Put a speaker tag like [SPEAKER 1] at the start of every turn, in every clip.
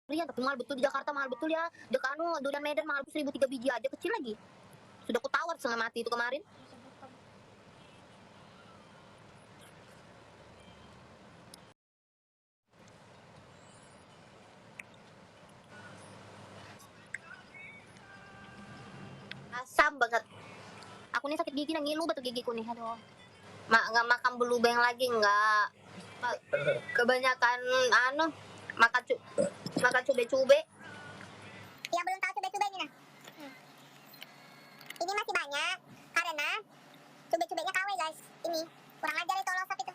[SPEAKER 1] Iya, tapi mahal betul di Jakarta, mahal betul ya. Dekat durian Medan mahal 1.000 3 biji aja, kecil lagi. Sudah kutawar setengah mati itu kemarin. Asam banget. Aku nih sakit gigi, ngilu batu gigiku nih, aduh. Nggak makan blueband lagi, nggak. Kebanyakan makan makan cube-cube.
[SPEAKER 2] Ya belum tahu cube-cube ini nah. Ini masih banyak karena cube-cubenya KW guys. Ini kurang ajar itu losap itu.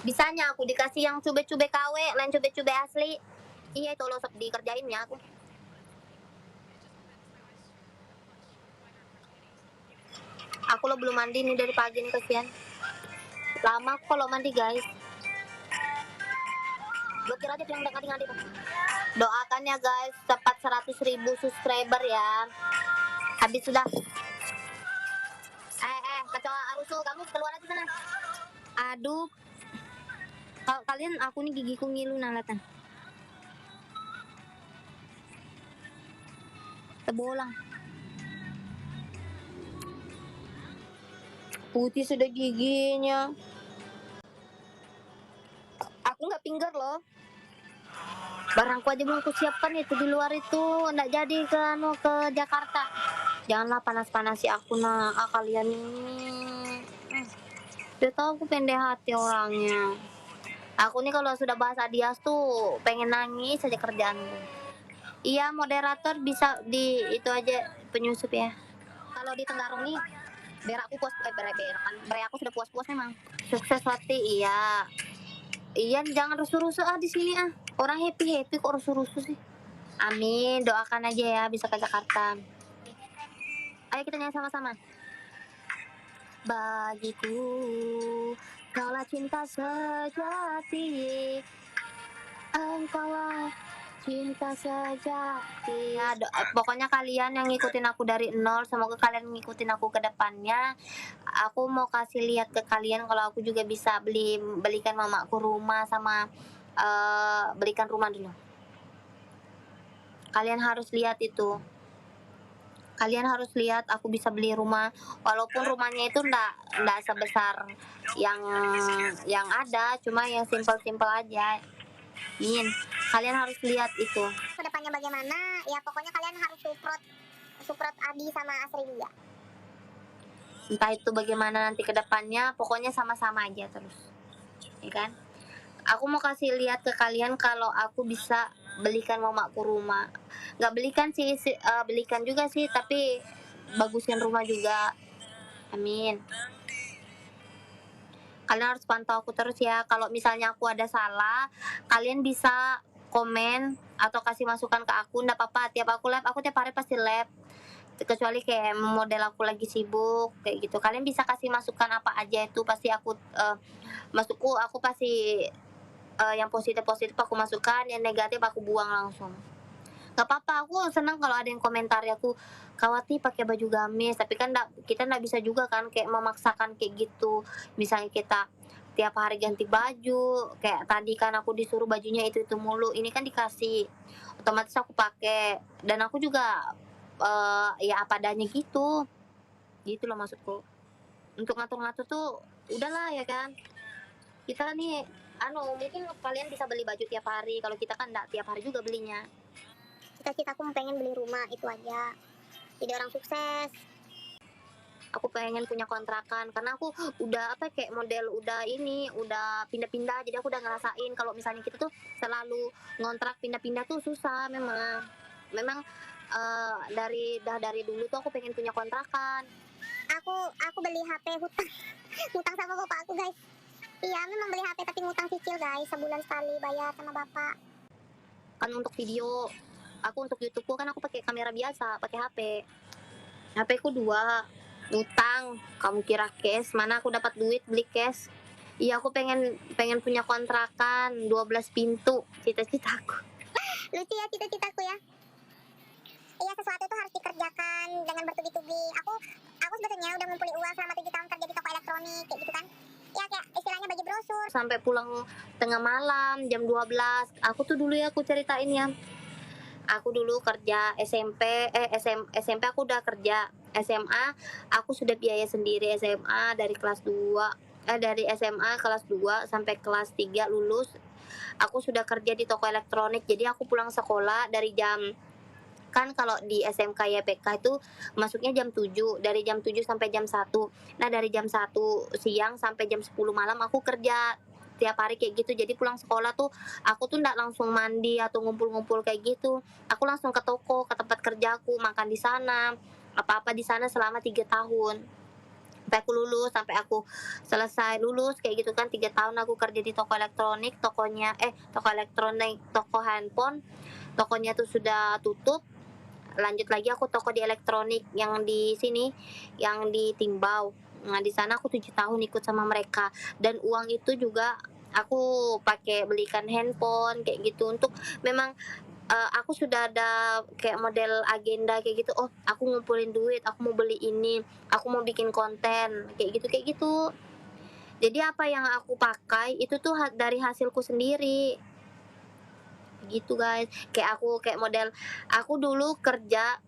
[SPEAKER 1] Bisanya aku dikasih yang cube-cube KW, lain cube-cube asli. Iya itu losap dikerjainnya aku. Aku lo belum mandi nih dari pagi nih, kasihan. Lama aku kalau mandi guys. Blokir aja yang ngadi-ngadi tuh. Doakan ya guys, cepat 100.000 subscriber ya. Habis sudah. Kecoa Arusu, kamu keluar aja sana. Aduh. Kalian, aku nih gigiku ngilu nalatan. Tebolang. Putih sudah giginya. Aku nggak finger loh. Barangku aja belum aku siapkan itu di luar itu, nggak jadi ke Jakarta. Janganlah panas-panasi aku kalian ini. Udah tau aku pendek hati orangnya. Aku nih kalau sudah bahas Adias tuh pengen nangis saja kerjaanku. Iya moderator bisa di itu aja penyusup ya. Kalau di Tenggarong nih berakku puas aku sudah puas-puas memang. Sukses Wati, iya. Iya jangan rusuh-rusuh di sini Orang happy kok rusuh-rusuh sih. Amin, doakan aja ya bisa ke Jakarta. Ayo kita nyanyi sama-sama. Bagiku kaulah cinta sejati, engkaulah cinta sejati. Ya, pokoknya kalian yang ngikutin aku dari nol, semoga kalian ngikutin aku ke depannya. Aku mau kasih lihat ke kalian kalau aku juga bisa belikan mamaku rumah sama belikan rumah dulu. Kalian harus lihat itu. Kalian harus lihat aku bisa beli rumah, walaupun rumahnya itu enggak sebesar yang ada, cuma yang simpel-simpel aja. Kalian harus lihat itu.
[SPEAKER 2] Kedepannya bagaimana? Ya pokoknya kalian harus support Adi sama Asri juga.
[SPEAKER 1] Entah itu bagaimana nanti kedepannya, pokoknya sama-sama aja terus, ya kan? Aku mau kasih lihat ke kalian kalau aku bisa belikan mamaku rumah. Nggak belikan sih, belikan juga sih, tapi bagusin rumah juga. Amin. Kalian harus pantau aku terus ya. Kalau misalnya aku ada salah, kalian bisa komen atau kasih masukan ke aku. Nggak apa-apa, tiap aku live, aku tiap hari pasti live. Kecuali kayak model aku lagi sibuk kayak gitu. Kalian bisa kasih masukan apa aja itu pasti aku masukku aku pasti yang positif aku masukkan, yang negatif aku buang langsung. Gak apa-apa, aku senang kalau ada yang komentari aku, Kawati pakai baju gamis, tapi kan kita nggak bisa juga kan kayak memaksakan kayak gitu. Misalnya kita tiap hari ganti baju, kayak tadi kan aku disuruh bajunya itu mulu, ini kan dikasih, otomatis aku pakai, dan aku juga ya apa adanya gitu loh maksudku. Untuk ngatur-ngatur tuh udahlah ya kan, kita nih mungkin kalian bisa beli baju tiap hari, kalau kita kan enggak tiap hari juga belinya.
[SPEAKER 2] Cita-citaku pengen beli rumah, itu aja. Jadi orang sukses.
[SPEAKER 1] Aku pengen punya kontrakan karena aku udah kayak model udah pindah-pindah, jadi aku udah ngerasain kalau misalnya kita tuh selalu ngontrak pindah-pindah tuh susah memang dari dulu tuh aku pengen punya kontrakan.
[SPEAKER 2] Aku beli HP hutang sama bapak aku guys. Iya memang beli HP tapi ngutang cicil guys, sebulan sekali bayar sama bapak.
[SPEAKER 1] Kan untuk video, aku untuk YouTubeku kan aku pakai kamera biasa, pakai HP ku 2, utang. Kamu kira cash? Mana aku dapat duit beli cash? Iya aku pengen punya kontrakan 12 pintu, cita-citaku.
[SPEAKER 2] Lucu ya cita-citaku ya. Iya sesuatu itu harus dikerjakan dengan bertubi-tubi. Aku sebetulnya udah ngumpulin uang selama 7 tahun kerja di toko elektronik kayak gitu kan. Ya kayak istilahnya bagi brosur.
[SPEAKER 1] Sampai pulang tengah malam jam 12. Aku tuh dulu ya aku ceritain ya. aku dulu kerja SMP aku udah kerja, SMA aku sudah biaya sendiri, SMA dari kelas 2 dari SMA kelas 2 sampai kelas 3 lulus, aku sudah kerja di toko elektronik. Jadi aku pulang sekolah dari jam kan kalau di SMK YPK itu masuknya jam 7, dari jam 7 sampai jam 1. Nah, dari jam 1 siang sampai jam 10 malam aku kerja tiap hari kayak gitu. Jadi pulang sekolah tuh aku tuh ndak langsung mandi atau ngumpul-ngumpul kayak gitu. Aku langsung ke toko, ke tempat kerjaku, makan di sana, apa-apa di sana selama 3 tahun. Sampai aku selesai lulus kayak gitu kan 3 tahun aku kerja di toko elektronik, toko handphone, tokonya tuh sudah tutup. Lanjut lagi aku toko di elektronik yang di sini, yang di Timbau. Nah, di sana aku 7 tahun ikut sama mereka dan uang itu juga aku pakai belikan handphone kayak gitu untuk memang, aku sudah ada kayak model agenda kayak gitu, "Oh, aku ngumpulin duit, aku mau beli ini, aku mau bikin konten," kayak gitu kayak gitu. Jadi apa yang aku pakai itu tuh dari hasilku sendiri, gitu guys. Kayak model aku dulu kerja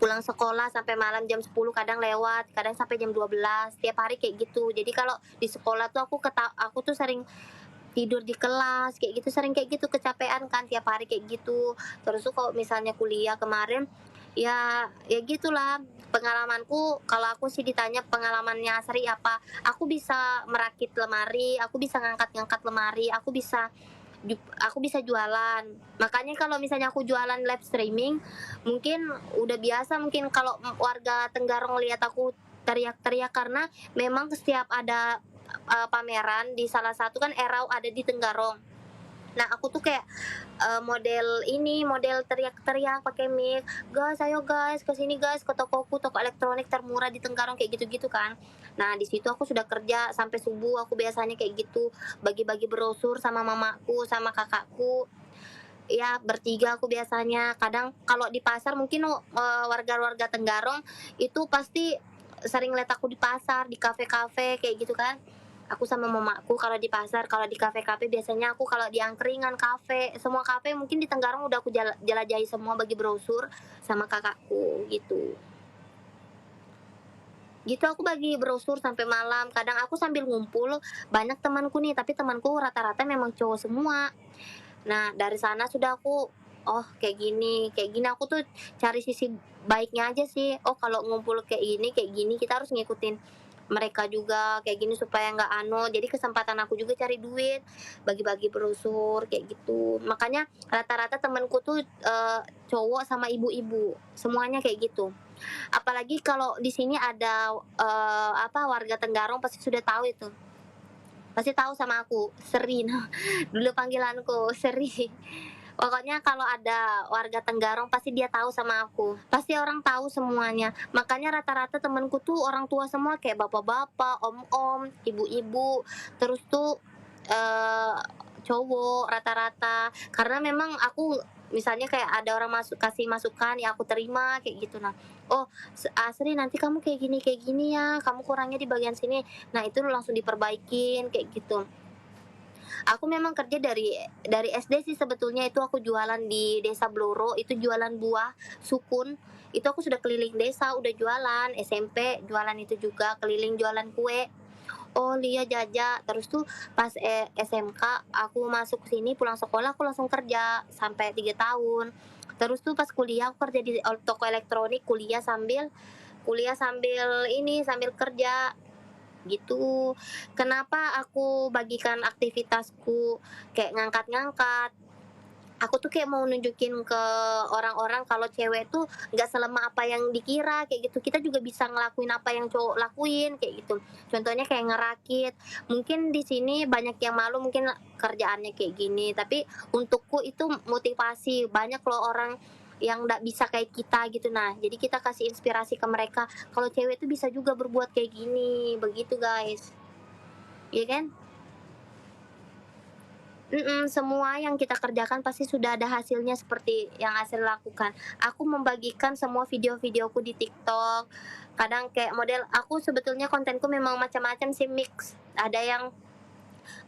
[SPEAKER 1] pulang sekolah sampai malam jam 10 kadang lewat, kadang sampai jam 12 tiap hari kayak gitu. Jadi kalau di sekolah tuh aku tuh sering tidur di kelas, kayak gitu, sering kayak gitu, kecapean kan tiap hari kayak gitu. Terus tuh kalau misalnya kuliah kemarin, ya gitulah, pengalamanku kalau aku sih ditanya pengalamannya Asri apa, aku bisa merakit lemari, aku bisa ngangkat-ngangkat lemari, aku bisa jualan. Makanya kalau misalnya aku jualan live streaming, mungkin udah biasa mungkin kalau warga Tenggarong lihat aku teriak-teriak karena memang setiap ada pameran di salah satu kan Erau ada di Tenggarong. Nah, aku tuh kayak model teriak-teriak pakai mic, "Guys, ayo guys, ke sini guys, ke tokoku, toko elektronik termurah di Tenggarong," kayak gitu-gitu kan. Nah, di situ aku sudah kerja sampai subuh, aku biasanya kayak gitu, bagi-bagi brosur sama mamaku, sama kakakku. Ya, bertiga aku biasanya. Kadang kalau di pasar mungkin warga-warga Tenggarong itu pasti sering lihat aku di pasar, di kafe-kafe kayak gitu kan. Aku sama mamaku kalau di pasar, kalau di kafe-kafe biasanya aku kalau di angkringan kafe, semua kafe mungkin di Tenggarong udah aku jelajahi semua bagi brosur sama kakakku gitu. Gitu aku bagi brosur sampai malam, kadang aku sambil ngumpul, banyak temanku nih, tapi temanku rata-rata memang cowok semua. Nah, dari sana sudah aku, oh kayak gini aku tuh cari sisi baiknya aja sih. Oh kalau ngumpul kayak gini kita harus ngikutin mereka juga kayak gini supaya nggak jadi kesempatan aku juga cari duit, bagi-bagi brosur kayak gitu. Makanya rata-rata temenku tuh cowok sama ibu-ibu, semuanya kayak gitu. Apalagi kalau di sini ada warga Tenggarong pasti sudah tahu itu. Pasti tahu sama aku, Seri, nah, dulu panggilanku Seri. Pokoknya kalau ada warga Tenggarong pasti dia tahu sama aku, pasti orang tahu semuanya. Makanya rata-rata temenku tuh orang tua semua kayak bapak-bapak, om-om, ibu-ibu, terus tuh, eee, cowok rata-rata. Karena memang aku misalnya kayak ada orang kasih masukan ya aku terima kayak gitu. Nah, "Oh, Asri nanti kamu kayak gini ya, kamu kurangnya di bagian sini." Nah, itu langsung diperbaikin kayak gitu. Aku memang kerja dari SD sih sebetulnya itu aku jualan di Desa Bloro, itu jualan buah sukun, itu aku sudah keliling desa udah jualan, SMP jualan itu juga, keliling jualan kue. Oh, Lia Jaja, terus tuh pas SMK aku masuk sini pulang sekolah aku langsung kerja sampai 3 tahun. Terus tuh pas kuliah aku kerja di toko elektronik, sambil kerja. Gitu. Kenapa aku bagikan aktivitasku kayak ngangkat-ngangkat, aku tuh kayak mau nunjukin ke orang-orang kalau cewek tuh nggak selemah apa yang dikira, kayak gitu. Kita juga bisa ngelakuin apa yang cowok lakuin, kayak gitu. Contohnya kayak ngerakit, mungkin di sini banyak yang malu mungkin kerjaannya kayak gini, tapi untukku itu motivasi. Banyak loh orang yang nggak bisa kayak kita gitu. Nah, jadi kita kasih inspirasi ke mereka, kalau cewek tuh bisa juga berbuat kayak gini, begitu guys. Iya kan? Semua yang kita kerjakan pasti sudah ada hasilnya seperti yang Asri lakukan. Aku membagikan semua video-videoku di TikTok, kadang kayak model aku sebetulnya kontenku memang macam-macam sih, mix. Ada yang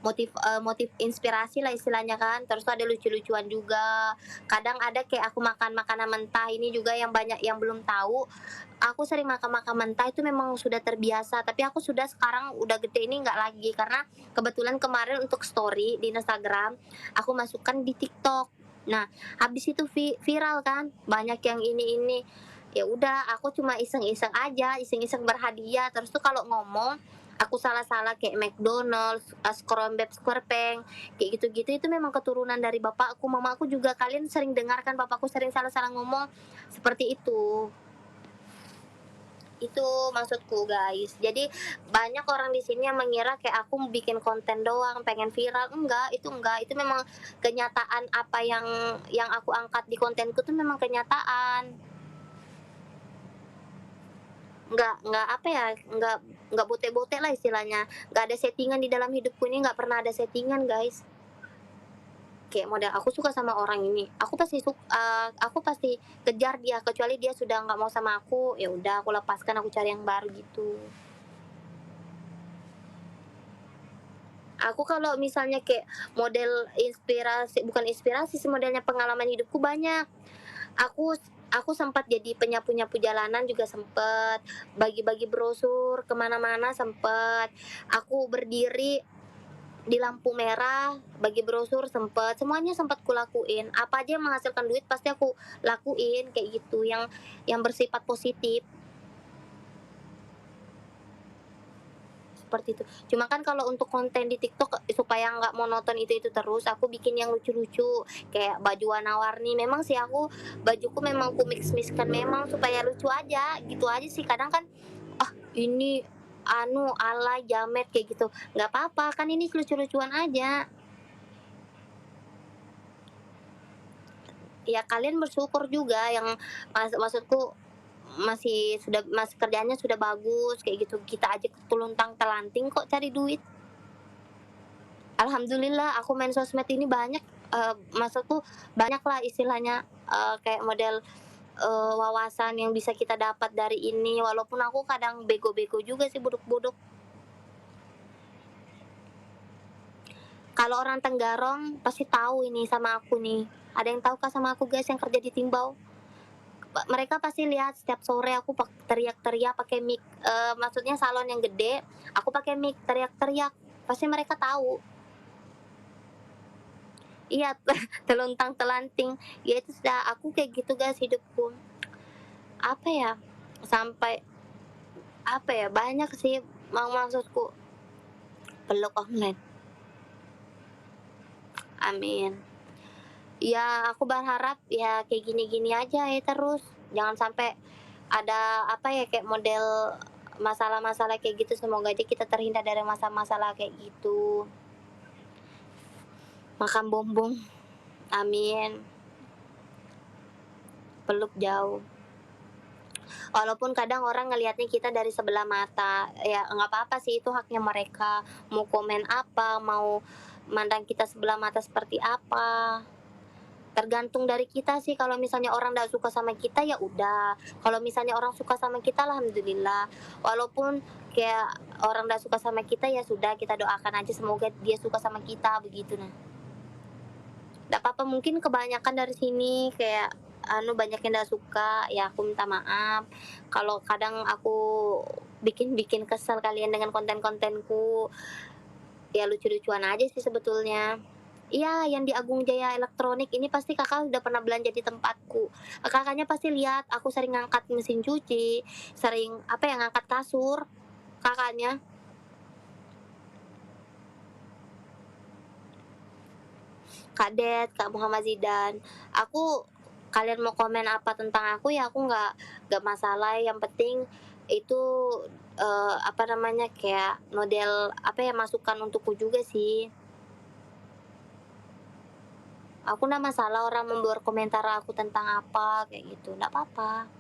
[SPEAKER 1] motif inspirasi lah istilahnya kan, terus tuh ada lucu-lucuan juga. Kadang ada kayak aku makan makanan mentah ini juga yang banyak yang belum tahu, aku sering makan-makan mentah itu memang sudah terbiasa, tapi aku sudah sekarang udah gede ini nggak lagi, karena kebetulan kemarin untuk story di Instagram, aku masukkan di TikTok. Nah, habis itu viral kan, banyak yang ini. Ya udah, aku cuma iseng-iseng aja, iseng-iseng berhadiah, terus tuh kalau ngomong aku salah-salah kayak McDonald's, Scrambeb Squarepeng, kayak gitu-gitu itu memang keturunan dari bapakku, mamaku juga. Kalian sering dengar kan bapakku sering salah-salah ngomong seperti itu. Itu maksudku, guys. Jadi banyak orang di sini yang mengira kayak aku bikin konten doang, pengen viral. Enggak, itu enggak. Itu memang kenyataan apa yang aku angkat di kontenku tuh memang kenyataan. Enggak apa ya, enggak bote-bote lah istilahnya. Enggak ada settingan di dalam hidupku ini, enggak pernah ada settingan, guys. Kayak model aku suka sama orang ini, aku pasti kejar dia, kecuali dia sudah nggak mau sama aku, ya udah aku lepaskan, aku cari yang baru gitu. Aku kalau misalnya kayak model inspirasi, bukan inspirasi sih, modelnya pengalaman hidupku banyak. Aku sempat jadi penyapu-nyapu jalanan juga sempet, bagi-bagi brosur kemana-mana sempet, aku berdiri di lampu merah bagi brosur sempet, semuanya sempat kulakuin. Apa aja yang menghasilkan duit pasti aku lakuin kayak gitu, yang bersifat positif seperti itu. Cuma kan kalau untuk konten di TikTok supaya nggak monoton itu terus, aku bikin yang lucu-lucu kayak baju warna-warni. Memang sih aku bajuku memang ku mix-mixkan memang supaya lucu aja, gitu aja sih. Kadang kan ini alay jamet kayak gitu, nggak apa-apa kan, ini lucu-lucuan aja. Ya kalian bersyukur juga yang maksudku masih kerjaannya sudah bagus kayak gitu, kita aja terluntang-lanting kok cari duit. Alhamdulillah aku main sosmed ini banyak, maksudku banyaklah istilahnya, kayak model, wawasan yang bisa kita dapat dari ini, walaupun aku kadang bego-bego juga sih, buduk-buduk. Kalau orang Tenggarong pasti tahu ini sama aku nih. Ada yang tahu kah sama aku, guys, yang kerja di Timbau? Mereka pasti lihat setiap sore aku teriak-teriak pakai mic, maksudnya salon yang gede, aku pakai mic teriak-teriak, pasti mereka tahu. Iya, teluntang-telanting, ya itu sudah aku kayak gitu, guys, hidupku. Apa ya, sampai apa ya, banyak sih maksudku peluk online. Amin. Ya aku berharap ya kayak gini-gini aja ya terus, jangan sampai ada apa ya, kayak model masalah-masalah kayak gitu, semoga aja kita terhindar dari masalah-masalah kayak gitu. Makan bonbong, amin. Peluk jauh. Walaupun kadang orang ngelihatnya kita dari sebelah mata, ya nggak apa-apa sih, itu haknya mereka. Mau komen apa, mau mandang kita sebelah mata seperti apa, tergantung dari kita sih. Kalau misalnya orang nggak suka sama kita ya udah, kalau misalnya orang suka sama kita alhamdulillah. Walaupun kayak orang nggak suka sama kita ya sudah, kita doakan aja semoga dia suka sama kita begitu. Nah, nggak apa-apa, mungkin kebanyakan dari sini kayak banyak yang nggak suka, ya aku minta maaf kalau kadang aku bikin kesal kalian dengan konten-kontenku. Ya lucu-lucuan aja sih sebetulnya. Iya, yang di Agung Jaya Elektronik ini pasti Kakak udah pernah belanja di tempatku. Kakaknya pasti lihat aku sering ngangkat mesin cuci, sering apa ya, ngangkat kasur, kakaknya. Kak Det, Kak Muhammad Zidan. Kalian mau komen apa tentang aku ya aku nggak masalah, yang penting itu apa namanya, kayak model apa ya, masukan untukku juga sih. Aku nggak masalah orang membuat komentar aku tentang apa kayak gitu, nggak apa-apa.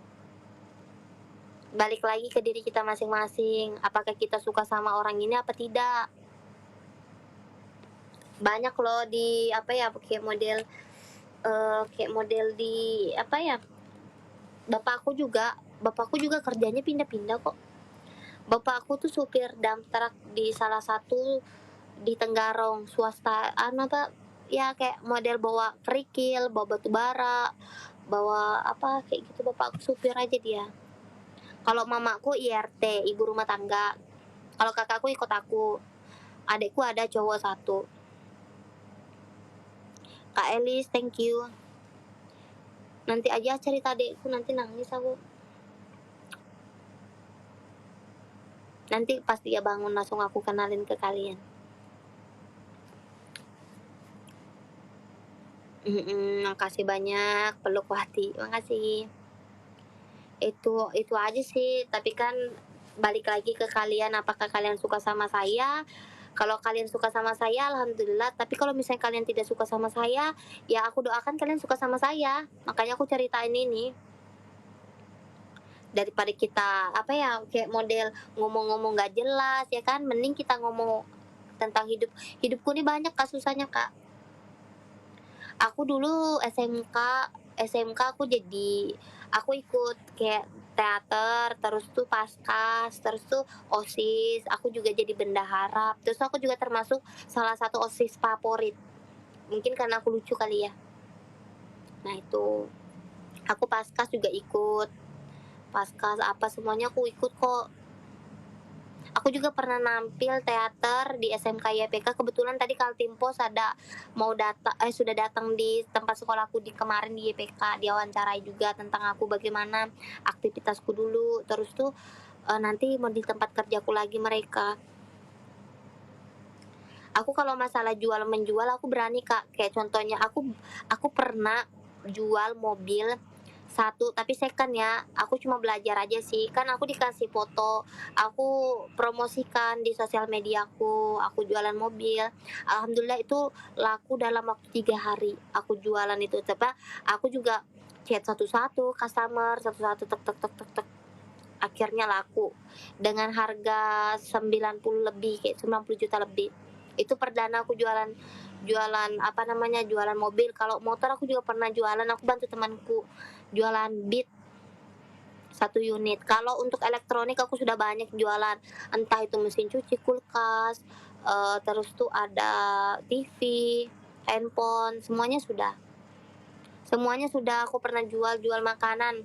[SPEAKER 1] Balik lagi ke diri kita masing-masing, apakah kita suka sama orang ini apa tidak. Banyak loh di apa ya, kayak model di apa ya, bapakku juga kerjanya pindah-pindah kok. Bapakku tuh supir dump truck di salah satu di Tenggarong swasta apa ya kayak model bawa kerikil, bawa batu bara, bawa apa kayak gitu. Bapakku supir aja dia. Kalau mamaku IRT, ibu rumah tangga. Kalau kakakku ikut aku. Adekku ada cowok satu. Kak Elis, thank you. Nanti aja cerita adekku, nanti nangis aku. Nanti pas dia bangun langsung aku kenalin ke kalian. Makasih banyak peluk Wati, makasih. Itu aja sih, tapi kan balik lagi ke kalian, apakah kalian suka sama saya? Kalau kalian suka sama saya, alhamdulillah. Tapi kalau misalnya kalian tidak suka sama saya, ya aku doakan kalian suka sama saya. Makanya aku ceritain ini. Daripada kita apa ya kayak model ngomong-ngomong gak jelas ya kan, mending kita ngomong tentang hidupku nih banyak kasusnya kak. Aku dulu SMK aku ikut kayak teater, terus tuh paskas, terus tuh OSIS, aku juga jadi bendahara, terus aku juga termasuk salah satu OSIS favorit, mungkin karena aku lucu kali ya. Nah itu aku paskas juga ikut, paskas apa semuanya aku ikut kok. Aku juga pernah nampil teater di SMK YPK. Kebetulan tadi Kaltimpos sudah datang di tempat sekolahku di kemarin di YPK, dia wawancarai juga tentang aku bagaimana aktivitasku dulu. Terus tuh nanti mau di tempat kerjaku lagi mereka. Aku kalau masalah jual menjual aku berani kak. Kayak contohnya aku pernah jual mobil satu tapi second ya, aku cuma belajar aja sih, kan aku dikasih foto, aku promosikan di sosial mediaku, aku jualan mobil, alhamdulillah itu laku dalam waktu 3 hari aku jualan itu. Coba aku juga chat satu-satu customer, satu-satu tek tek tek tek tek, akhirnya laku dengan harga 90 lebih, kayak 90 juta lebih. Itu perdana aku jualan jualan apa namanya jualan mobil. Kalau motor aku juga pernah jualan, aku bantu temanku jualan Beat 1 unit. Kalau untuk elektronik aku sudah banyak jualan, entah itu mesin cuci, kulkas, terus tuh ada TV, handphone, semuanya sudah aku pernah jual makanan.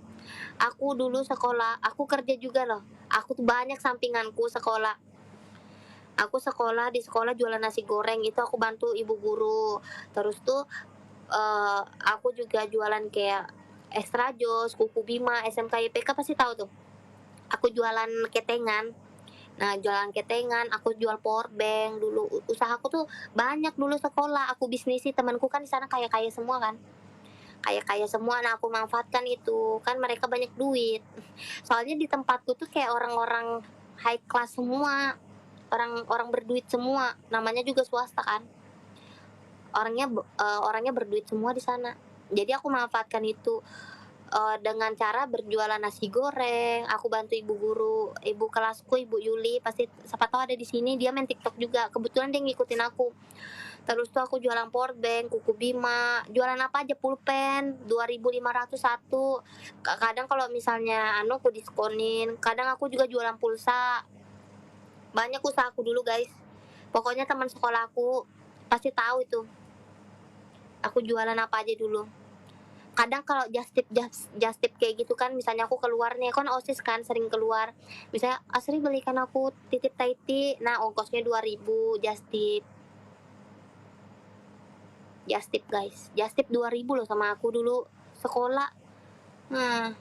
[SPEAKER 1] Aku dulu sekolah, aku kerja juga loh, aku tuh banyak sampinganku sekolah. Aku di sekolah jualan nasi goreng, itu aku bantu ibu guru. Terus tuh aku juga jualan kayak Extra Jos, Kuku Bima, SMK YPK pasti tahu tuh. Aku jualan ketengan. Nah, jualan ketengan, aku jual power bank dulu. Usahaku tuh banyak dulu sekolah. Aku bisnisi, temanku kan di sana kaya-kaya semua kan. Kaya-kaya semua, nah aku manfaatkan itu. Kan mereka banyak duit. Soalnya di tempatku tuh kayak orang-orang high class semua. Orang-orang berduit semua. Namanya juga swasta kan. Orangnya berduit semua di sana. Jadi aku manfaatkan itu dengan cara berjualan nasi goreng. Aku bantu ibu guru, ibu kelasku, Ibu Yuli, pasti siapa tahu ada di sini, dia main TikTok juga. Kebetulan dia ngikutin aku. Terus tuh aku jualan power bank, Kuku Bima, jualan apa aja, pulpen 2.500 satu. Kadang kalau misalnya aku diskonin, kadang aku juga jualan pulsa. Banyak usahaku dulu, guys. Pokoknya teman sekolahku pasti tahu itu. Aku jualan apa aja dulu. Kadang kalau just tip kayak gitu kan, misalnya aku keluar nih, kan OSIS kan sering keluar, misalnya Asri belikan aku titip Taiti, nah ongkosnya 2.000 just tip guys, just tip 2.000 loh sama aku dulu sekolah. Nah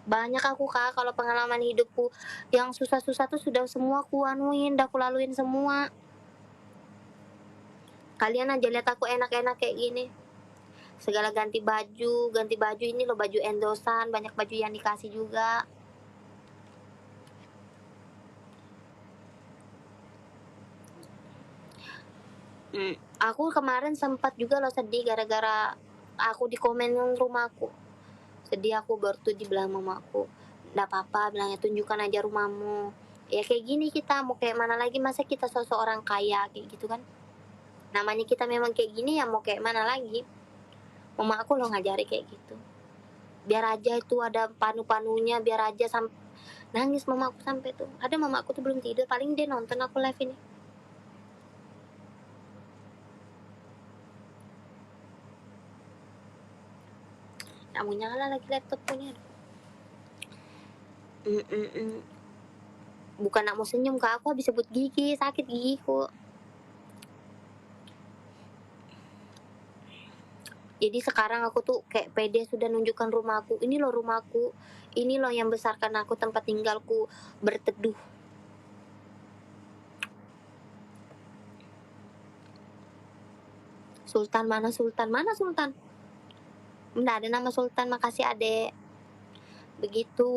[SPEAKER 1] banyak aku kak, kalau pengalaman hidupku yang susah-susah tuh sudah semua aku anuin, udah aku laluin semua. Kalian aja lihat aku enak-enak kayak gini, segala ganti baju ini loh, baju endosan, banyak baju yang dikasih juga. Aku kemarin sempat juga loh sedih gara-gara aku di komen rumahku. Sedih aku, baru tuh dibilang mamaku, nggak apa-apa, bilangnya tunjukkan aja rumahmu. Ya kayak gini kita mau kayak mana lagi, masa kita sosok orang kaya kayak gitu kan. Namanya kita memang kayak gini ya mau kayak mana lagi. Mama aku loh ngajari kayak gitu. Biar aja itu ada panu-panunya, biar aja nangis mama aku sampai tuh. Ada mama aku tuh belum tidur, paling dia nonton aku live ini. Kamu nyala lagi laptop punya. Bukan nak mau senyum kak, aku habis sebut gigi, sakit gigiku. Jadi sekarang aku tuh kayak pede sudah nunjukkan rumahku. Ini loh rumahku, ini loh yang besarkan aku, tempat tinggalku, berteduh. Sultan mana Sultan? Mana Sultan? Nggak ada nama Sultan, makasih adek. Begitu.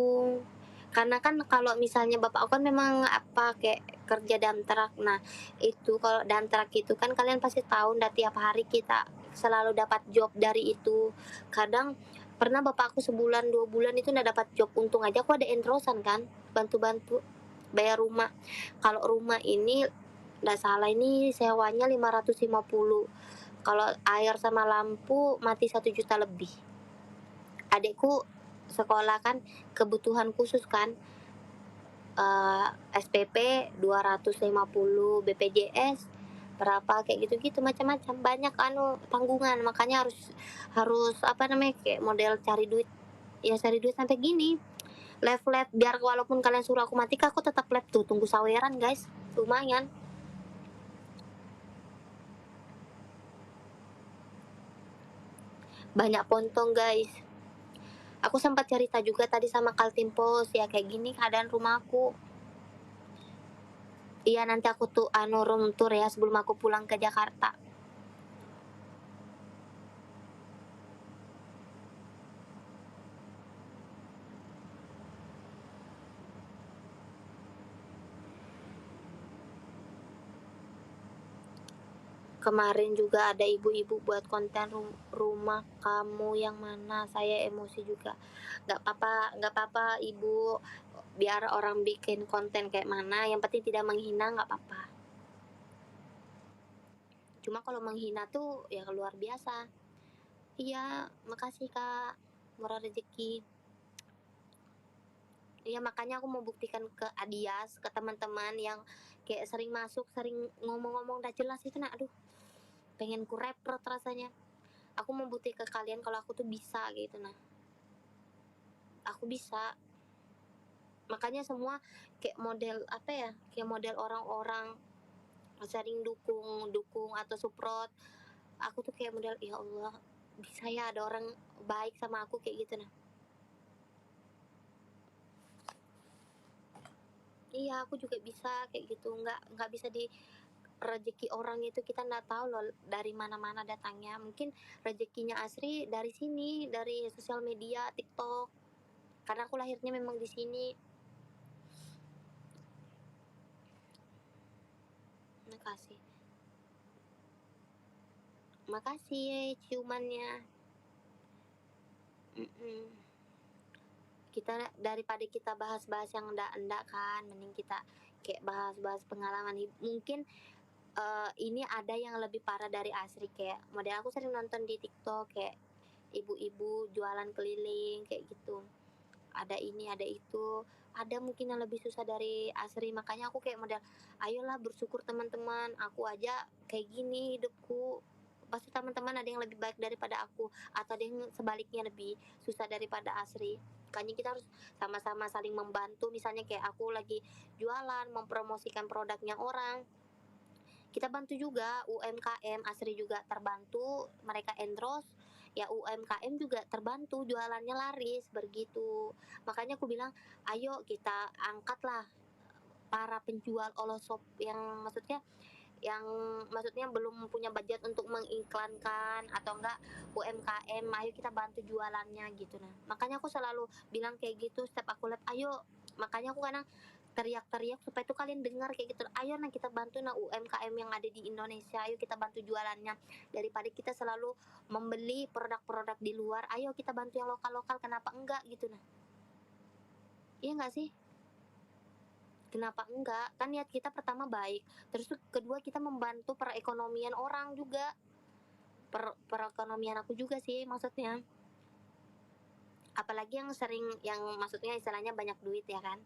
[SPEAKER 1] Karena kan kalau misalnya bapak aku kan memang apa kayak kerja damtrak. Nah, itu kalau damtrak itu kan kalian pasti tahu dah tiap hari kita selalu dapat job dari itu. Kadang pernah bapak aku sebulan 2 bulan itu nggak dapat job, untung aja aku ada entrosan kan, bantu-bantu bayar rumah. Kalau rumah ini nggak salah ini sewanya 550. Kalau air sama lampu mati 1 juta lebih. Adekku sekolah kan kebutuhan khusus kan, SPP 250, BPJS berapa kayak gitu-gitu, macam-macam banyak tanggungan. Makanya harus harus apa namanya kayak model cari duit, ya cari duit sampai gini. Lab biar walaupun kalian suruh aku mati aku tetap lab tuh, tunggu saweran guys, lumayan. Banyak pontong guys. Aku sempat cerita juga tadi sama Kaltim Pos, ya kayak gini keadaan rumahku. Iya nanti aku tuh room tour ya sebelum aku pulang ke Jakarta. Kemarin juga ada ibu-ibu buat konten rumah kamu yang mana, saya emosi juga. Nggak apa-apa ibu, biar orang bikin konten kayak mana, yang penting tidak menghina nggak apa-apa. Cuma kalau menghina tuh ya luar biasa. Iya, makasih kak, murah rezeki. Iya makanya aku mau buktikan ke Adias, ke teman-teman yang kayak sering masuk, sering ngomong-ngomong udah jelas itu, nah aduh, pengen ku reprot rasanya. Aku mau bukti ke kalian kalau aku tuh bisa gitu. Nah aku bisa, makanya semua kayak model apa ya, kayak model orang-orang sering dukung atau support aku tuh kayak model ya Allah, bisa ya ada orang baik sama aku kayak gitu. Nah iya aku juga bisa kayak gitu, nggak bisa di rezeki orang itu kita nggak tahu loh dari mana-mana datangnya. Mungkin rezekinya Asri dari sini, dari sosial media, TikTok. Karena aku lahirnya memang di sini. Makasih. Makasih ciumannya. Kita daripada kita bahas-bahas yang enggak kan, mending kita kayak bahas-bahas pengalaman. Mungkin ini ada yang lebih parah dari Asri, kayak model aku sering nonton di TikTok kayak ibu-ibu jualan keliling kayak gitu. Ada ini, ada itu. Ada mungkin yang lebih susah dari Asri, makanya aku kayak model ayolah bersyukur teman-teman, aku aja kayak gini hidupku, pasti teman-teman ada yang lebih baik daripada aku, atau ada yang sebaliknya lebih susah daripada Asri. Makanya kita harus sama-sama saling membantu. Misalnya kayak aku lagi jualan mempromosikan produknya orang, kita bantu juga. UMKM Asri juga terbantu, mereka endorse ya, UMKM juga terbantu jualannya laris begitu. Makanya aku bilang ayo kita angkatlah para penjual olosop yang maksudnya belum punya budget untuk mengiklankan atau enggak UMKM, ayo kita bantu jualannya gitu. Nah makanya aku selalu bilang kayak gitu setiap aku live, ayo. Makanya aku kadang teriak-teriak supaya tuh kalian dengar kayak gitu, ayo nah kita bantu nah UMKM yang ada di Indonesia, ayo kita bantu jualannya, daripada kita selalu membeli produk-produk di luar, ayo kita bantu yang lokal-lokal, kenapa enggak gitu. Nah iya enggak sih, kenapa enggak, kan niat kita pertama baik, terus kedua kita membantu perekonomian orang juga, perekonomian aku juga sih maksudnya. Apalagi yang sering, yang maksudnya istilahnya banyak duit ya kan,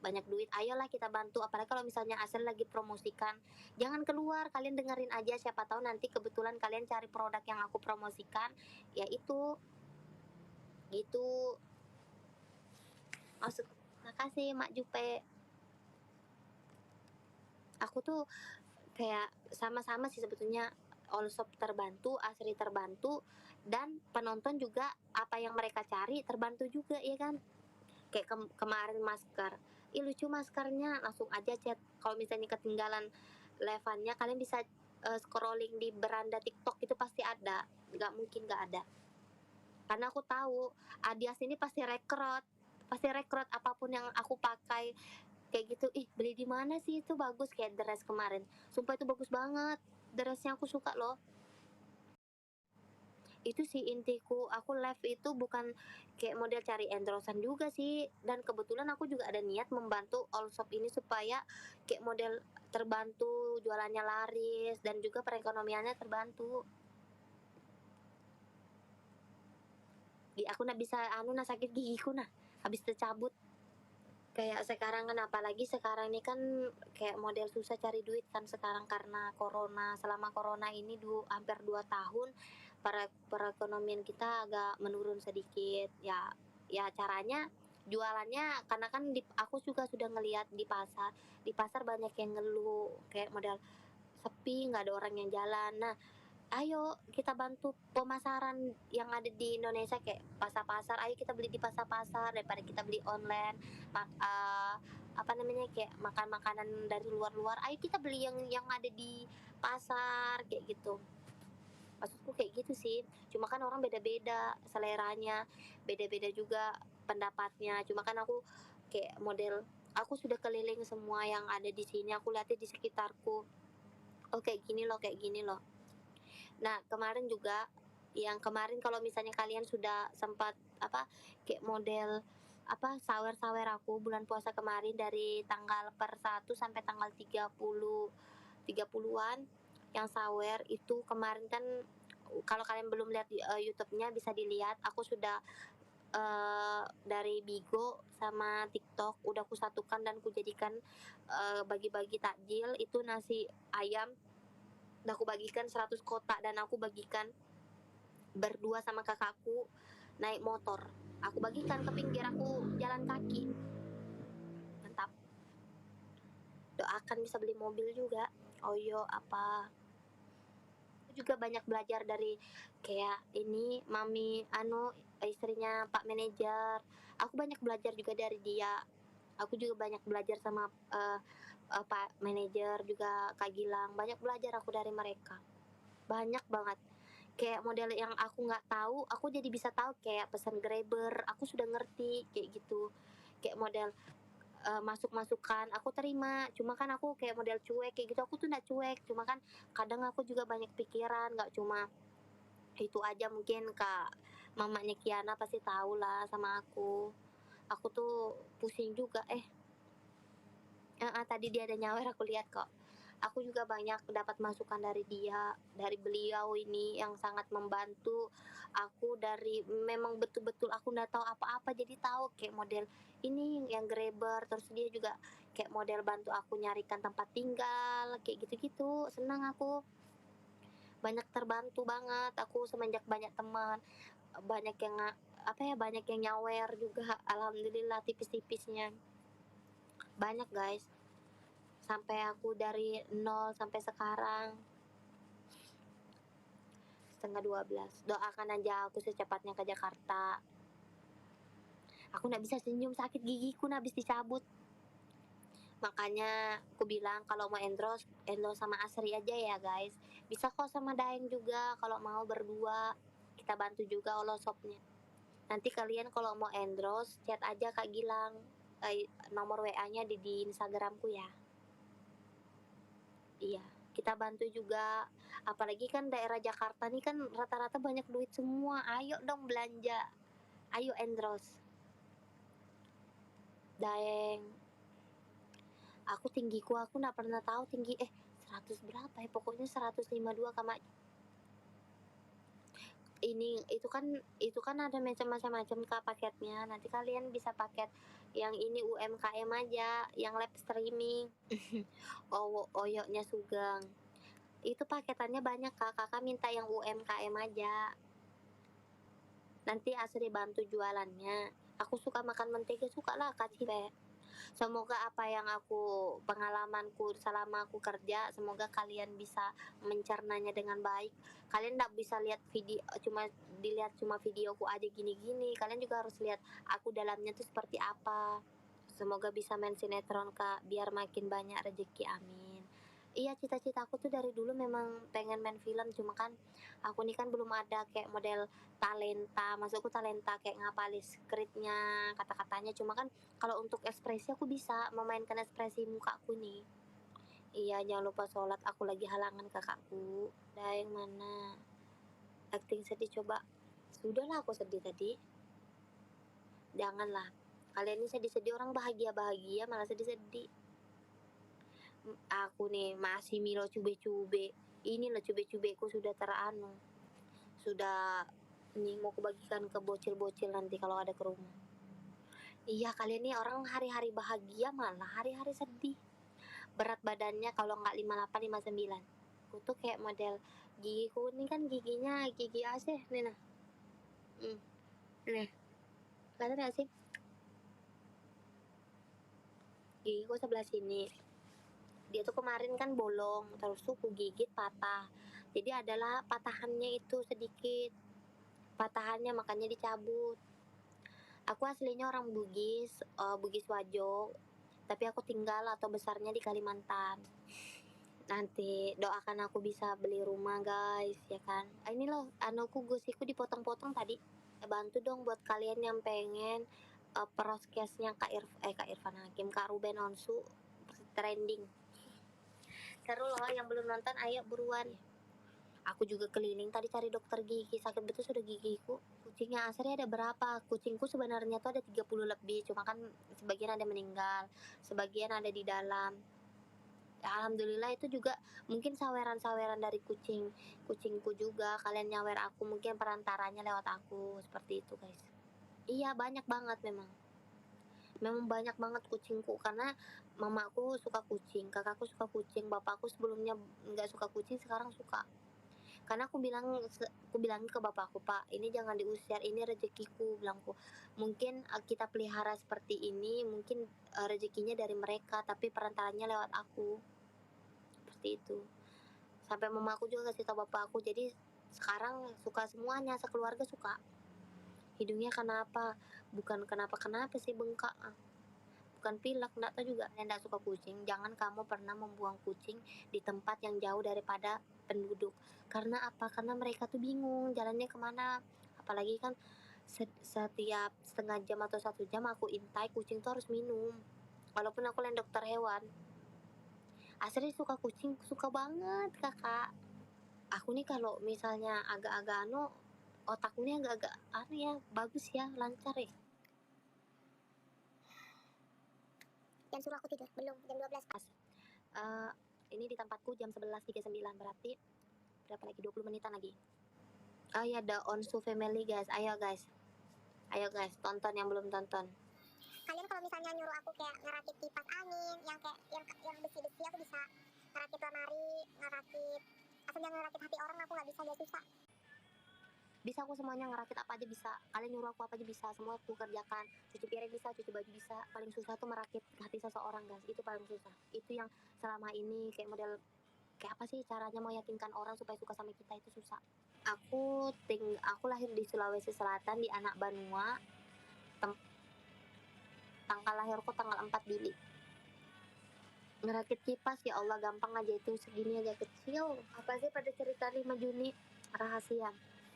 [SPEAKER 1] banyak duit, ayolah kita bantu. Apalagi kalau misalnya Asel lagi promosikan, jangan keluar, kalian dengerin aja, siapa tahu nanti kebetulan kalian cari produk yang aku promosikan, ya itu gitu. Maksud makasih Mak Jupe. Aku tuh kayak sama-sama sih sebetulnya, Allshop terbantu, Asri terbantu, dan penonton juga apa yang mereka cari terbantu juga ya kan. Kayak kemarin masker, ih lucu maskernya, langsung aja chat. Kalau misalnya ketinggalan levannya, kalian bisa scrolling di beranda TikTok, itu pasti ada, nggak mungkin nggak ada. Karena aku tahu Adias ini pasti rekrut apapun yang aku pakai kayak gitu. Ih beli di mana sih, itu bagus, kayak dress kemarin, sumpah itu bagus banget dressnya, aku suka loh. Itu sih intiku, aku live itu bukan kayak model cari endorsan juga sih, dan kebetulan aku juga ada niat membantu Allshop ini supaya kayak model terbantu, jualannya laris, dan juga perekonomiannya terbantu. Aku nak bisa nah sakit gigiku nah habis tercabut. Kayak sekarang kan, apalagi sekarang ini kan kayak model susah cari duit kan sekarang karena corona. Selama corona ini hampir 2 tahun perekonomian kita agak menurun sedikit. Ya caranya jualannya, karena kan aku juga sudah ngelihat di pasar. Di pasar banyak yang ngeluh kayak model sepi, nggak ada orang yang jalan. Nah, ayo kita bantu pemasaran yang ada di Indonesia, kayak pasar-pasar. Ayo kita beli di pasar-pasar daripada kita beli online. Apa namanya, kayak makan makanan dari luar-luar, ayo kita beli yang ada di pasar kayak gitu. Maksudku kayak gitu sih. Cuma kan orang beda-beda seleranya, beda-beda juga pendapatnya. Cuma kan aku kayak model, aku sudah keliling semua yang ada di sini, aku lihatnya di sekitarku, oh kayak gini loh, kayak gini loh. Nah, kemarin juga, yang kemarin kalau misalnya kalian sudah sempat apa kayak model apa sawer-sawer aku bulan puasa kemarin dari tanggal per 1 sampai tanggal 30-an yang sawer itu kemarin kan, kalau kalian belum lihat di YouTube-nya bisa dilihat, aku sudah dari Bigo sama TikTok udah aku satukan dan aku jadikan bagi-bagi takjil. Itu nasi ayam udah aku bagikan 100 kotak, dan aku bagikan berdua sama kakakku naik motor, aku bagikan ke pinggir, aku jalan kaki. Mantap. Doakan bisa beli mobil juga, oyo apa. Aku juga banyak belajar dari kayak ini mami istrinya Pak Manajer. Aku banyak belajar juga dari dia. Aku juga banyak belajar sama Pak Manajer juga, Kak Gilang, banyak belajar aku dari mereka, banyak banget. Kayak model yang aku nggak tahu, aku jadi bisa tahu, kayak pesan Grabber, aku sudah ngerti kayak gitu. Kayak model masuk-masukan aku terima, cuma kan aku kayak model cuek kayak gitu, aku tuh nggak cuek, cuma kan kadang aku juga banyak pikiran, nggak cuma itu aja. Mungkin Kak mamanya Kiana pasti tahu lah sama aku tuh pusing juga. Tadi dia ada nyawer, aku lihat kok. Aku juga banyak dapat masukan dari dia, dari beliau ini yang sangat membantu aku. Dari memang betul-betul aku nggak tahu apa-apa, jadi tahu kayak model ini yang Grabber. Terus dia juga kayak model bantu aku nyarikan tempat tinggal kayak gitu-gitu. Senang aku, banyak terbantu banget aku semenjak banyak teman, banyak yang banyak yang nyawer juga. Alhamdulillah tipis-tipisnya banyak guys, sampai aku dari nol sampai sekarang. Setengah 12, doakan aja aku secepatnya ke Jakarta. Aku nggak bisa senyum, sakit gigiku habis dicabut. Makanya aku bilang kalau mau endorse sama Asri aja ya guys. Bisa kok sama Daeng juga kalau mau berdua, kita bantu juga Allshopnya. Nanti kalian kalau mau endorse chat aja Kak Gilang, nomor WA-nya di Instagramku ya. Iya, kita bantu juga. Apalagi kan daerah Jakarta nih kan rata-rata banyak duit semua. Ayo dong belanja. Ayo endorse. Daeng. Aku nggak pernah tahu tinggi 100 berapa ya, pokoknya 152 kama. Itu kan ada macam-macam Kak paketnya. Nanti kalian bisa paket yang ini UMKM aja, yang live streaming. Oyoknya Sugeng. Itu paketannya banyak Kak. Kakak minta yang UMKM aja. Nanti Asri bantu jualannya. Aku suka makan mentega, suka lah kasih Pe. Semoga apa yang pengalamanku selama aku kerja, semoga kalian bisa mencernanya dengan baik. Kalian nggak bisa lihat video cuma videoku aja gini-gini. Kalian juga harus lihat aku dalamnya tuh seperti apa. Semoga bisa main sinetron Kak, biar makin banyak rezeki, amin. Iya, cita-cita aku tuh dari dulu memang pengen main film, cuma kan aku nih kan belum ada kayak model talenta, maksudku talenta kayak ngapalin skripnya, kata-katanya. Cuma kan kalau untuk ekspresi aku bisa memainkan ekspresi mukaku nih. Iya, jangan lupa sholat, aku lagi halangan kakakku. Dah yang mana? Acting sedih coba. Sudahlah aku sedih tadi. Janganlah. Kalian ini sedih-sedih, orang bahagia-bahagia malah sedih-sedih. Aku nih masih Milo cube-cube. Ini loh cube-cubeku sudah sudah nih mau kubagikan ke bocil-bocil nanti kalau ada ke rumah. Iya, kalian nih orang hari-hari bahagia malah hari-hari sedih. Berat badannya kalau nggak 58, 59. Aku tuh kayak model gigiku ini kan giginya gigi AC nih nah. Nih, kelihatan gak sih? Gigiku sebelah sini. Dia tuh kemarin kan bolong, terus tuh ku gigit patah. Jadi adalah patahannya itu sedikit. Patahannya makanya dicabut. Aku aslinya orang Bugis, Bugis Wajo, tapi aku tinggal atau besarnya di Kalimantan. Nanti doakan aku bisa beli rumah guys, ya kan. Ini loh, gosiku dipotong-potong tadi. Bantu dong buat kalian yang pengen proskesnya Kak Irfan Hakim, Kak Ruben Onsu trending. Seru loh, yang belum nonton ayo buruan. Aku juga keliling tadi cari dokter gigi, sakit betul sudah gigiku. Kucingnya Asri ada berapa? Kucingku sebenarnya tuh ada 30 lebih, cuma kan sebagian ada meninggal, sebagian ada di dalam. Ya, alhamdulillah itu juga mungkin saweran-saweran dari kucingku juga. Kalian nyawer aku, mungkin perantaranya lewat aku, seperti itu guys. Iya, banyak banget memang. Memang banyak banget kucingku karena mamaku suka kucing, kakakku suka kucing, bapakku sebelumnya nggak suka kucing, sekarang suka. Karena aku bilang ke bapakku, Pak ini jangan diusir, ini rezekiku, bilangku. Mungkin kita pelihara seperti ini, mungkin rezekinya dari mereka, tapi perantaranya lewat aku, seperti itu. Sampai mamaku juga kasih tahu bapakku, jadi sekarang suka semuanya, sekeluarga suka. Hidungnya kenapa, bukan kenapa sih bengkak, bukan pilek, nggak tahu juga. Yang nggak suka kucing, jangan kamu pernah membuang kucing di tempat yang jauh daripada penduduk. Karena apa? Karena mereka tuh bingung jalannya kemana. Apalagi kan setiap setengah jam atau 1 jam aku intai kucing tuh harus minum. Walaupun aku lain dokter hewan. Asri suka kucing, suka banget kakak. Aku nih kalau misalnya agak-agak otak ini agak-agak ya, bagus ya, lancar ya.
[SPEAKER 2] Jam suruh aku tidur, belum, jam 12.
[SPEAKER 1] Ini di tempatku jam 11.39, berarti berapa lagi, 20 menitan lagi. Oh ya, ada Onsu Family guys, ayo guys tonton yang belum tonton.
[SPEAKER 2] Kalian kalau misalnya nyuruh aku kayak ngerakit kipas angin, yang kayak yang besi-besi, aku bisa. Ngerakit lemari, asal jangan ngerakit hati orang, aku nggak bisa, dia susah.
[SPEAKER 1] Bisa aku semuanya, ngerakit apa aja bisa. Kalian nyuruh aku apa aja bisa, semua aku kerjakan. Cuci piring bisa, cuci baju bisa. Paling susah tuh merakit hati seseorang guys, itu paling susah. Itu yang selama ini kayak model kayak apa sih caranya meyakinkan orang supaya suka sama kita, itu susah. Aku lahir di Sulawesi Selatan, di Anak Banua. Tanggal lahirku tanggal 4 Juli. Ngerakit kipas, ya Allah gampang aja, itu segini aja kecil. Apa sih pada cerita 5 Juni? Rahasia.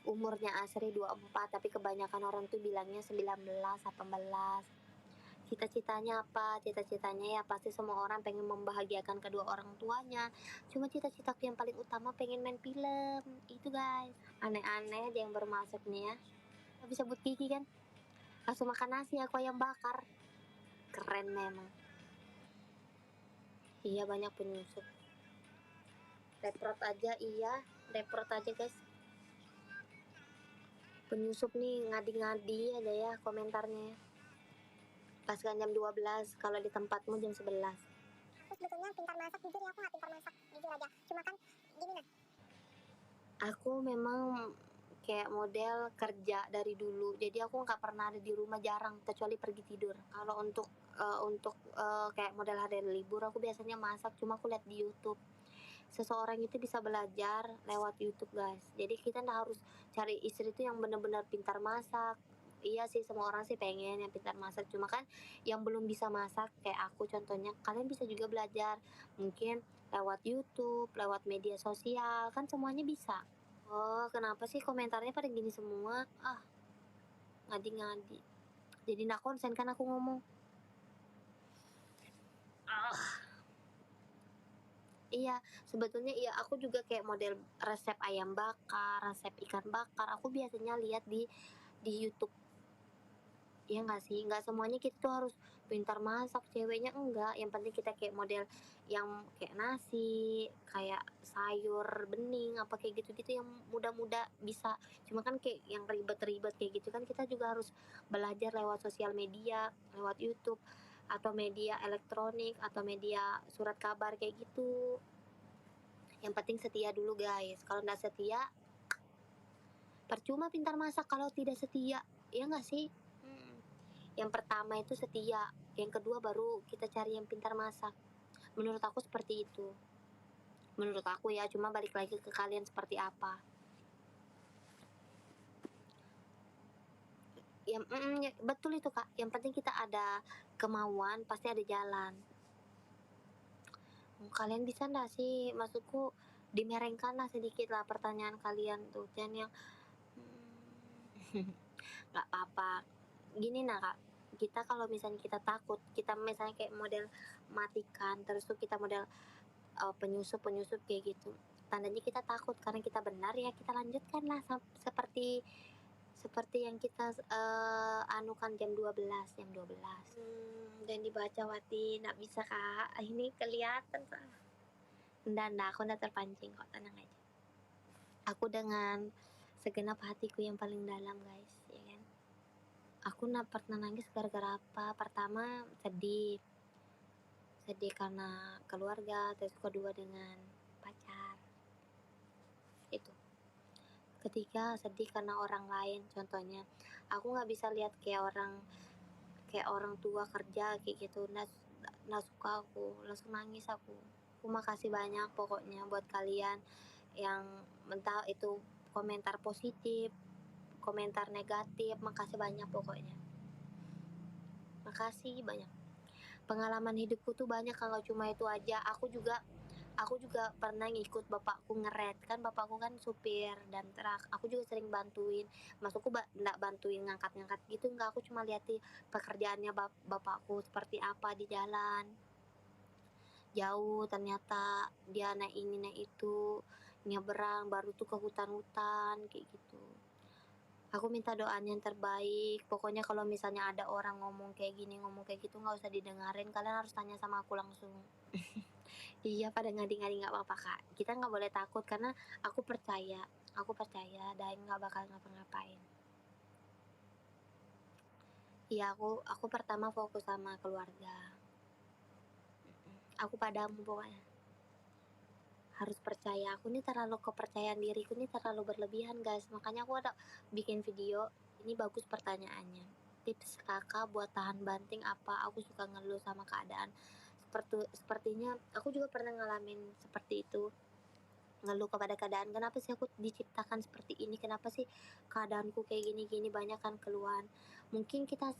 [SPEAKER 1] Umurnya Asri 24, tapi kebanyakan orang tuh bilangnya 19, 18. Cita-citanya apa? Cita-citanya ya pasti semua orang pengen membahagiakan kedua orang tuanya. Cuma cita-citaku yang paling utama pengen main film. Itu guys. Aneh-aneh aja yang bermaksud nih ya. Gak bisa buat gigi kan? Langsung makan nasi aku ayam bakar. Keren memang. Iya, banyak penyusup. Reprot aja guys. Penyusup nih ngadi-ngadi aja ya komentarnya. Pas kan jam 12, kalau di tempatmu jam 11.
[SPEAKER 2] Aku sebetulnya pintar masak, jujur ya aku nggak pintar masak, jujur aja. Cuma kan gini nah.
[SPEAKER 1] Aku memang kayak model kerja dari dulu, jadi aku nggak pernah ada di rumah, jarang, kecuali pergi tidur. Kalau untuk kayak model hari libur aku biasanya masak, cuma aku lihat di YouTube. Seseorang itu bisa belajar lewat YouTube, guys. Jadi kita nggak harus cari istri itu yang benar-benar pintar masak. Iya sih, semua orang sih pengen yang pintar masak, cuma kan yang belum bisa masak kayak aku contohnya, kalian bisa juga belajar. Mungkin lewat YouTube, lewat media sosial, kan semuanya bisa. Oh, kenapa sih komentarnya pada gini semua? Ah, ngadi-ngadi. Jadi nggak konsen kan aku ngomong. Ah. Iya, sebetulnya iya aku juga kayak model resep ayam bakar, resep ikan bakar, aku biasanya lihat di YouTube. Iya nggak sih? Nggak semuanya kita tuh harus pintar masak, ceweknya enggak, yang penting kita kayak model yang kayak nasi, kayak sayur bening, apa kayak gitu-gitu yang mudah-mudah bisa. Cuma kan kayak yang ribet-ribet kayak gitu kan kita juga harus belajar lewat sosial media, lewat YouTube, atau media elektronik, atau media surat kabar kayak gitu. Yang penting setia dulu, guys. Kalau nggak setia, percuma pintar masak kalau tidak setia. Iya nggak sih? Hmm. Yang pertama itu setia, yang kedua baru kita cari yang pintar masak. Menurut aku seperti itu. Menurut aku ya, cuma balik lagi ke kalian seperti apa. Ya, betul itu kak. Yang penting kita ada kemauan, pasti ada jalan. Kalian bisa nggak sih, maksudku dimerengkan lah sedikit lah pertanyaan kalian tuh, jangan yang nggak apa-apa. Gini nah kak, kita kalau misalnya kita takut, kita misalnya kayak model matikan, terus tuh kita model penyusup kayak gitu, tandanya kita takut karena kita benar ya kita lanjutkan lah seperti seperti yang kita anukan jam 12. Dan dibaca Wati, nggak bisa kak, ini kelihatan kak. Nggak, aku nggak terpancing kok, tenang aja. Aku dengan segenap hatiku yang paling dalam, guys, ya kan. Aku nggak pernah nangis gara-gara apa. Pertama sedih, sedih karena keluarga, terus kedua dengan pacar. Itu. Ketiga sedih karena orang lain. Contohnya, aku nggak bisa lihat kayak orang tua kerja kayak gitu. Nggak suka aku, langsung nangis aku. Aku makasih banyak pokoknya buat kalian yang entah itu komentar positif, komentar negatif, makasih banyak pokoknya. Makasih banyak. Pengalaman hidupku tuh banyak, kalau cuma itu aja. Aku juga pernah ngikut bapakku ngeret, kan bapakku kan supir dan truk, aku juga sering bantuin. Maksudku nggak bantuin ngangkat-ngangkat gitu, nggak, aku cuma lihat pekerjaannya bapakku seperti apa di jalan. Jauh ternyata dia naik ini naik itu, nyeberang baru tuh ke hutan-hutan kayak gitu. Aku minta doanya yang terbaik. Pokoknya kalau misalnya ada orang ngomong kayak gini, ngomong kayak gitu, nggak usah didengarin. Kalian harus tanya sama aku langsung. Iya, pada ngadi-ngadi nggak apa-apa kak. Kita nggak boleh takut karena aku percaya. Aku percaya dan nggak bakal ngapa-ngapain. Iya, aku pertama fokus sama keluarga. Aku padamu pokoknya. Harus percaya. Aku nih terlalu, kepercayaan diriku nih terlalu berlebihan, guys. Makanya aku ada bikin video. Ini bagus pertanyaannya. Tips kakak buat tahan banting apa? Aku suka ngeluh sama keadaan. Sepertinya aku juga pernah ngalamin seperti itu. Ngeluh kepada keadaan, kenapa sih aku diciptakan seperti ini, kenapa sih keadaanku kayak gini-gini, banyak kan keluhan. Mungkin kita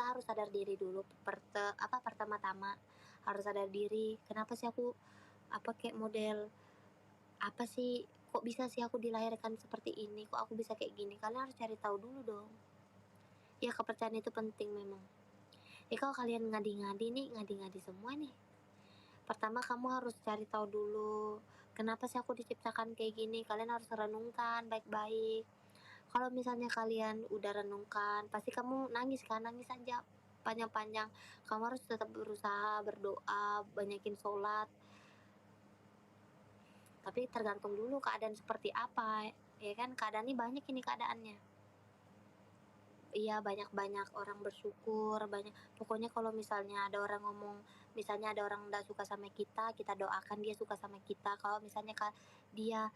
[SPEAKER 1] harus sadar diri dulu. Pertama-tama harus sadar diri, kenapa sih aku kayak model, apa sih, kok bisa sih aku dilahirkan seperti ini, kok aku bisa kayak gini. Kalian harus cari tahu dulu dong. Ya, kepercayaan itu penting memang. Kalau kalian ngadi-ngadi nih, ngadi-ngadi semua nih, pertama kamu harus cari tahu dulu, kenapa sih aku diciptakan kayak gini. Kalian harus renungkan baik-baik. Kalau misalnya kalian udah renungkan, pasti kamu nangis kan, nangis aja panjang-panjang. Kamu harus tetap berusaha, berdoa, banyakin sholat. Tapi tergantung dulu keadaan seperti apa, ya kan. Keadaan ini banyak, ini keadaannya. Iya, banyak-banyak orang bersyukur, banyak. Pokoknya kalau misalnya ada orang ngomong, misalnya ada orang nggak suka sama kita, kita doakan dia suka sama kita. Kalau misalnya dia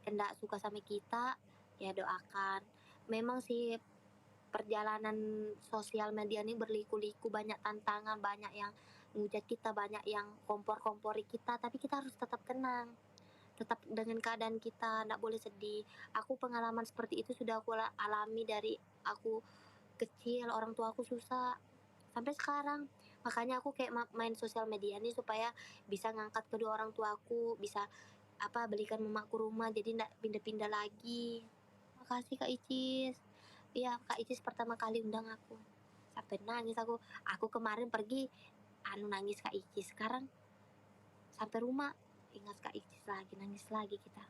[SPEAKER 1] nggak suka sama kita, ya doakan. Memang sih perjalanan sosial media ini berliku-liku, banyak tantangan, banyak yang ngehujat kita, banyak yang kompor-kompori kita, tapi kita harus tetap tenang, tetap dengan keadaan kita, nggak boleh sedih. Aku pengalaman seperti itu sudah aku alami dari aku kecil, orang tua aku susah, sampai sekarang. Makanya aku kayak main sosial media nih supaya bisa ngangkat kedua orang tua aku, bisa belikan mamaku rumah jadi nggak pindah-pindah lagi. Makasih Kak Icis. Iya, Kak Icis pertama kali undang aku. Sampai nangis aku. Aku kemarin pergi nangis Kak Icis. Sekarang sampai rumah ingat Kak Icis lagi, nangis lagi kita.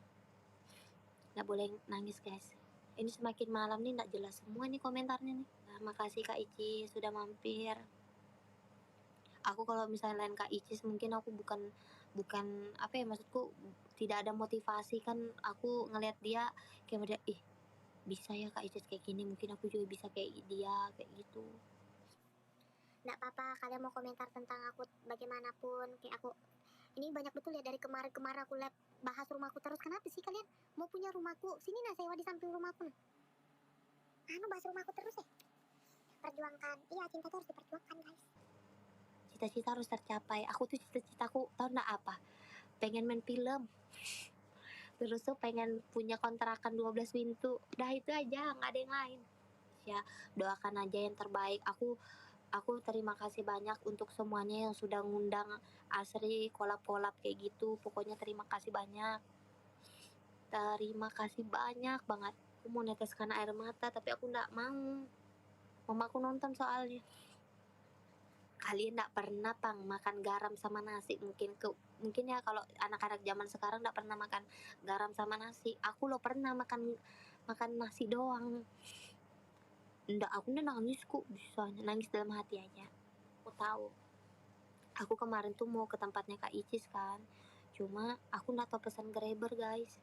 [SPEAKER 1] Nggak boleh nangis guys. Ini semakin malam nih nggak jelas semua nih komentarnya nih. Nah, makasih Kak Icis sudah mampir. Aku kalau misalnya lain Kak Icis mungkin aku bukan bukan maksudku tidak ada motivasi kan, aku ngelihat dia kayak model, ih bisa ya Kak Icis kayak gini, mungkin aku juga bisa kayak dia, kayak gitu.
[SPEAKER 2] Nggak apa-apa, kalian mau komentar tentang aku bagaimanapun, kayak aku ini banyak betul ya dari kemarin-kemarin aku lihat bahas rumahku terus. Kenapa sih kalian mau punya rumahku? Sini nah sewa di samping rumahku nah. Bahas rumahku terus ya. Perjuangkan. Iya, cinta itu harus diperjuangkan, guys.
[SPEAKER 1] Cita-cita harus tercapai. Aku tuh cita-citaku tau nggak apa? Pengen main film. Terus tuh pengen punya kontrakan 12 pintu. Udah itu aja, nggak ada yang lain. Ya, doakan aja yang terbaik. Aku terima kasih banyak untuk semuanya yang sudah ngundang Asri kolab-kolab kayak gitu. Pokoknya terima kasih banyak. Terima kasih banyak banget. Aku mau neteskan air mata tapi aku nggak mau. Mamaku nonton soalnya. Kalian nggak pernah makan garam sama nasi, mungkin ya kalau anak-anak zaman sekarang nggak pernah makan garam sama nasi. Aku lo pernah makan makan nasi doang. Nggak, aku udah nangis kok, bisa nangis dalam hati aja. Aku tahu. Aku kemarin tuh mau ke tempatnya Kak Icis kan, cuma aku nggak tahu pesan Grabber guys.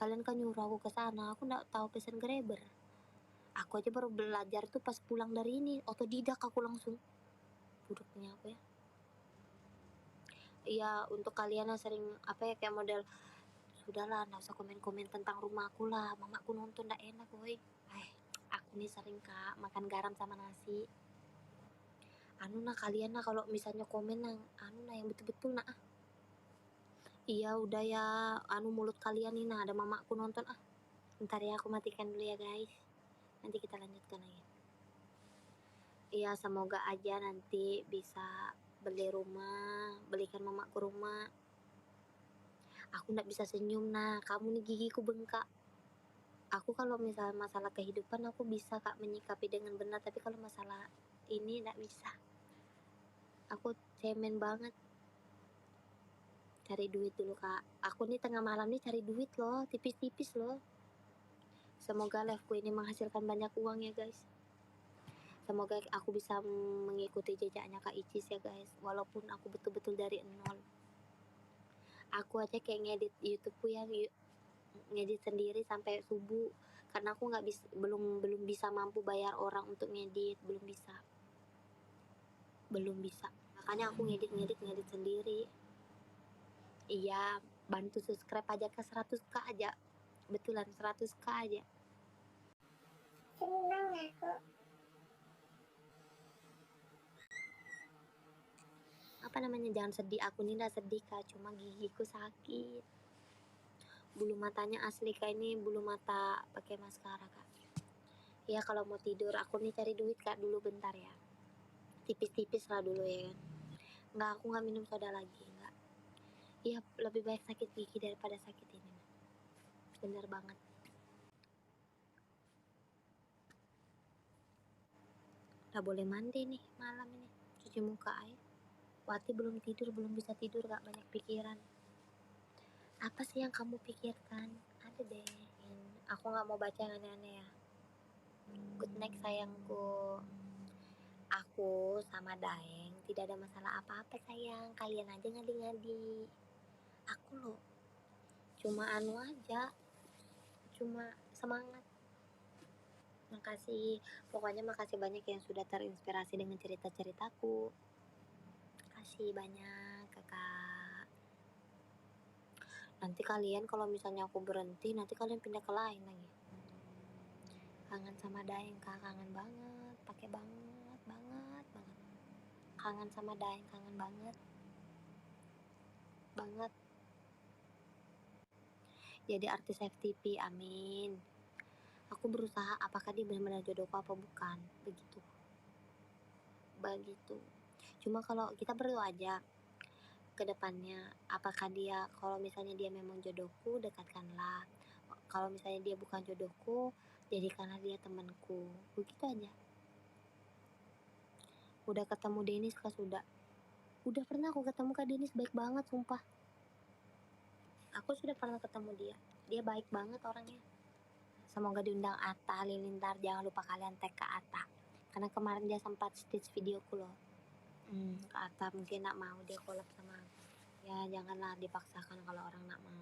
[SPEAKER 1] Kalian kan nyuruh aku ke sana, aku nggak tahu pesan Grabber. Aku aja baru belajar tuh pas pulang dari ini, otodidak aku langsung. Budaknya apa ya? Iya, untuk kalian yang sering kayak model, sudahlah nggak usah komen-komen tentang rumahku lah, mamaku nonton nggak enak woi. Aku nih sering Kak makan garam sama nasi. Kalian nah kalau misalnya komen yang betul-betul iya udah ya, mulut kalian nih ada mamaku nonton bentar ya aku matikan dulu ya guys, nanti kita lanjutkan lagi. Iya, semoga aja nanti bisa beli rumah, belikan mamaku rumah. Aku nggak bisa senyum kamu nih gigiku bengkak. Aku kalau misalnya masalah kehidupan aku bisa Kak menyikapi dengan benar, tapi kalau masalah ini nggak bisa. Aku cemen banget. Cari duit dulu Kak. Aku nih tengah malam nih cari duit loh, tipis-tipis loh. Semoga liveku ini menghasilkan banyak uang ya guys. Semoga aku bisa mengikuti jejaknya Kak Icis ya guys, walaupun aku betul-betul dari nol. Aku aja kayak ngedit YouTube ya, ngedit sendiri sampai subuh karena aku nggak bisa, belum bisa mampu bayar orang untuk ngedit, belum bisa. Makanya aku ngedit sendiri. Iya, bantu subscribe aja ke 100k aja, betulan 100k aja.
[SPEAKER 2] Senang aku.
[SPEAKER 1] Jangan sedih, aku nih nggak sedih Kak, cuma gigiku sakit. Bulu matanya asli Kak, ini bulu mata pakai maskara Kak. Ya kalau mau tidur aku nih cari duit Kak dulu bentar ya. Tipis-tipis lah dulu ya kan. Nggak, aku nggak minum soda lagi, nggak. Iya, lebih baik sakit gigi daripada sakit ini. Bener banget. Nggak boleh mandi nih malam ini. Cuci muka aja. Wati belum tidur, belum bisa tidur Kak, banyak pikiran. Apa sih yang kamu pikirkan? Ada deh. Aku nggak mau baca yang aneh-aneh ya. Good night sayangku. Aku sama Daeng tidak ada masalah apa-apa sayang. Kalian aja ngadi-ngadi. Aku loh cuma aja. Cuma semangat. Makasih. Pokoknya makasih banyak yang sudah terinspirasi dengan cerita-ceritaku. Makasih banyak kakak. Nanti kalian kalau misalnya aku berhenti, nanti kalian pindah ke lain lagi. Kangen sama Daeng, Kak, kangen banget, pakai banget, banget, banget. Kangen sama Daeng, kangen banget, banget. Jadi artis FTV, amin. Aku berusaha, apakah dia benar-benar jodohku apa bukan, begitu. Begitu. Cuma kalau kita berdoa aja ke depannya, apakah dia, kalau misalnya dia memang jodohku, dekatkanlah. Kalau misalnya dia bukan jodohku, jadikanlah dia temanku. Begitu aja. Udah ketemu Denis, Kak, sudah. Udah pernah aku ketemu Kak Denis, baik banget, sumpah. Aku sudah pernah ketemu dia. Dia baik banget orangnya. Semoga diundang Atta Halilintar, jangan lupa kalian tag ke Atta. Karena kemarin dia sempat stitch videoku loh. Kak Atta mungkin nak mau dia collab sama aku. Ya janganlah dipaksakan kalau orang nak mau.